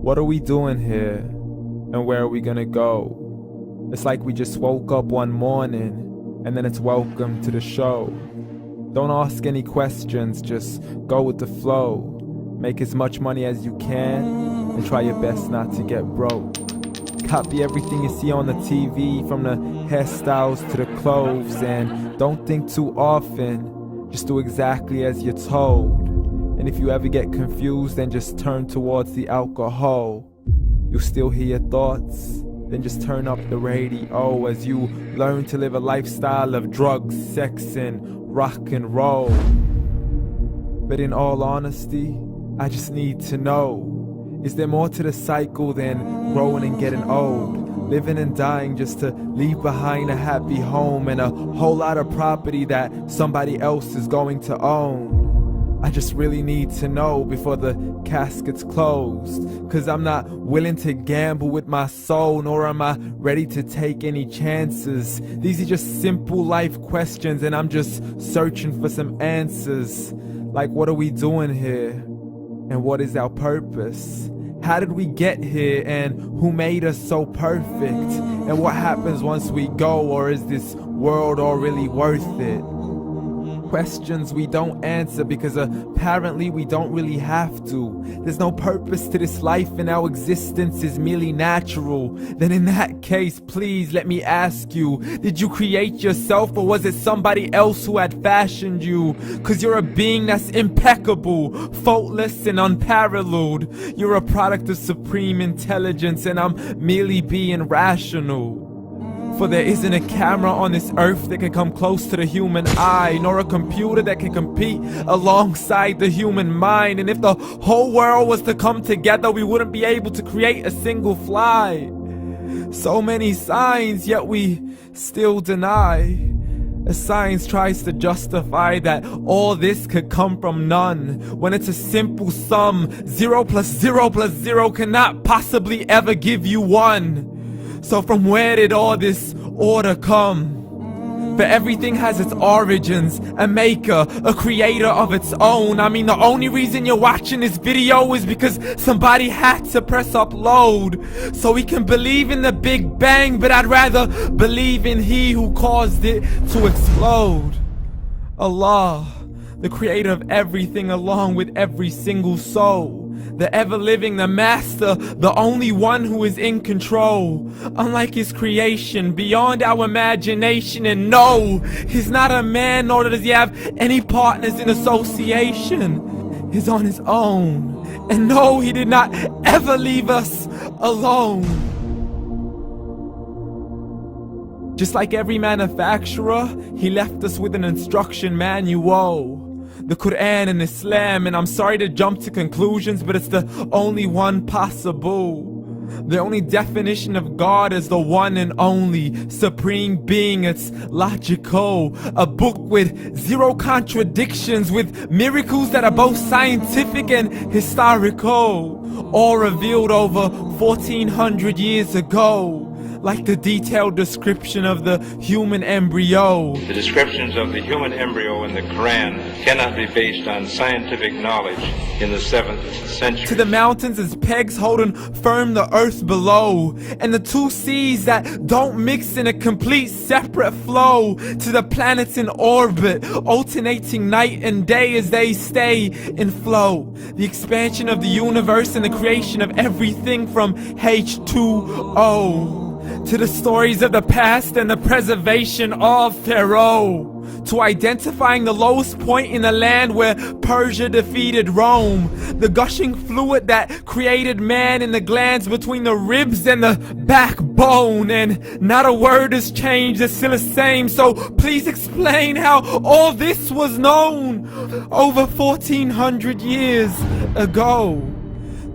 What are we doing here? And where are we gonna go? It's like we just woke up one morning and then it's welcome to the show. Don't ask any questions, just go with the flow. Make as much money as you can and try your best not to get broke. Copy everything you see on the TV, from the hairstyles to the clothes, and don't think too often, just do exactly as you're told. And if you ever get confused, then just turn towards the alcohol. You'll still hear your thoughts, then just turn up the radio as you learn to live a lifestyle of drugs, sex, and rock and roll. But in all honesty, I just need to know, is there more to the cycle than growing and getting old? Living and dying just to leave behind a happy home and a whole lot of property that somebody else is going to own. I just really need to know before the casket's closed, 'cause I'm not willing to gamble with my soul, nor am I ready to take any chances. These are just simple life questions and I'm just searching for some answers. Like, what are we doing here? And what is our purpose? How did we get here, and who made us so perfect? And what happens once we go, or is this world all really worth it? Questions we don't answer because apparently we don't really have to. There's no purpose to this life and our existence is merely natural. Then in that case, please let me ask you, did you create yourself, or was it somebody else who had fashioned you? 'Cause you're a being that's impeccable, faultless and unparalleled. You're a product of supreme intelligence and I'm merely being rational. For there isn't a camera on this earth that can come close to the human eye, nor a computer that can compete alongside the human mind. And if the whole world was to come together, we wouldn't be able to create a single fly. So many signs, yet we still deny. As science tries to justify that all this could come from none, when it's a simple sum. 0 plus 0 plus 0 cannot possibly ever give you 1. So from where did all this order come? For everything has its origins, a maker, a creator of its own. I mean, the only reason you're watching this video is because somebody had to press upload. So we can believe in the Big Bang, but I'd rather believe in He who caused it to explode. Allah, the creator of everything along with every single soul. The ever-living, the master, the only one who is in control. Unlike his creation, beyond our imagination. And no, he's not a man, nor does he have any partners in association. He's on his own. And no, he did not ever leave us alone. Just like every manufacturer, he left us with an instruction manual. The Quran and Islam, and I'm sorry to jump to conclusions, but it's the only one possible. The only definition of God is the one and only supreme being. It's logical, a book with 0 contradictions, with miracles that are both scientific and historical, all revealed over 1400 years ago. Like the detailed description of the human embryo. The descriptions of the human embryo in the Quran cannot be based on scientific knowledge in the 7th century. To the mountains as pegs holding firm the earth below, and the 2 seas that don't mix in a complete separate flow. To the planets in orbit, alternating night and day as they stay in flow. The expansion of the universe and the creation of everything from H2O. To the stories of the past and the preservation of Pharaoh. To identifying the lowest point in the land where Persia defeated Rome. The gushing fluid that created man in the glands between the ribs and the backbone. And not a word has changed, it's still the same. So please explain how all this was known over 1400 years ago.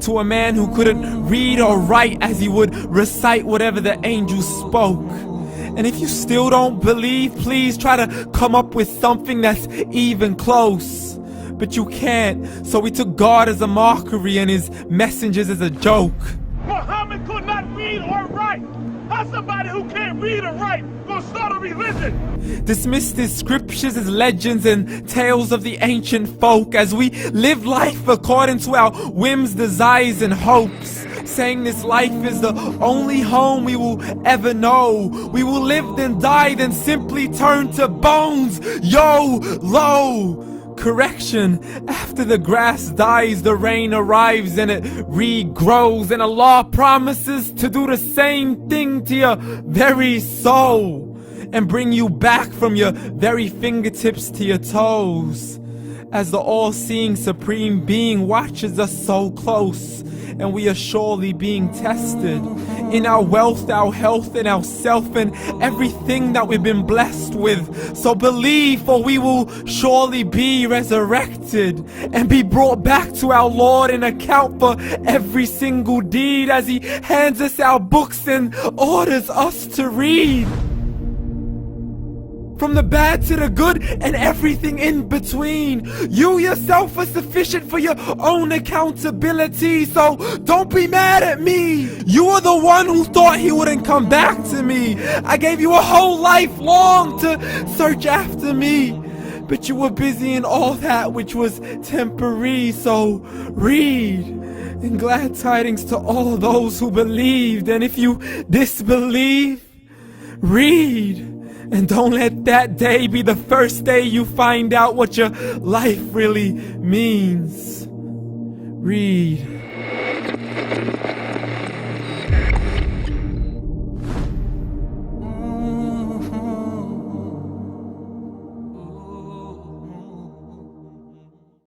To a man who couldn't read or write as he would recite whatever the angels spoke. And if you still don't believe, please try to come up with something that's even close. But you can't, so we took God as a mockery and his messengers as a joke. Muhammad could not read or write. How's somebody who can't read or write gonna start a religion? Dismissed his scriptures as legends and tales of the ancient folk as we live life according to our whims, desires, and hopes. saying this life is the only home we will ever know. We will live then die, then simply turn to bones. YOLO! Correction, after the grass dies, the rain arrives and it regrows, and Allah promises to do the same thing to your very soul and bring you back from your very fingertips to your toes, as the all-seeing supreme being watches us so close, and we are surely being tested in our wealth, our health, and our self, and everything that we've been blessed with. So believe, for we will surely be resurrected and be brought back to our Lord and account for every single deed, as He hands us our books and orders us to read. From the bad to the good and everything in between. You yourself are sufficient for your own accountability, so don't be mad at me. You are the one who thought He wouldn't come back to me. I gave you a whole life long to search after me, but you were busy in all that which was temporary. So read, and glad tidings to all those who believed. And if you disbelieve, read. And don't let that day be the first day you find out what your life really means. Read.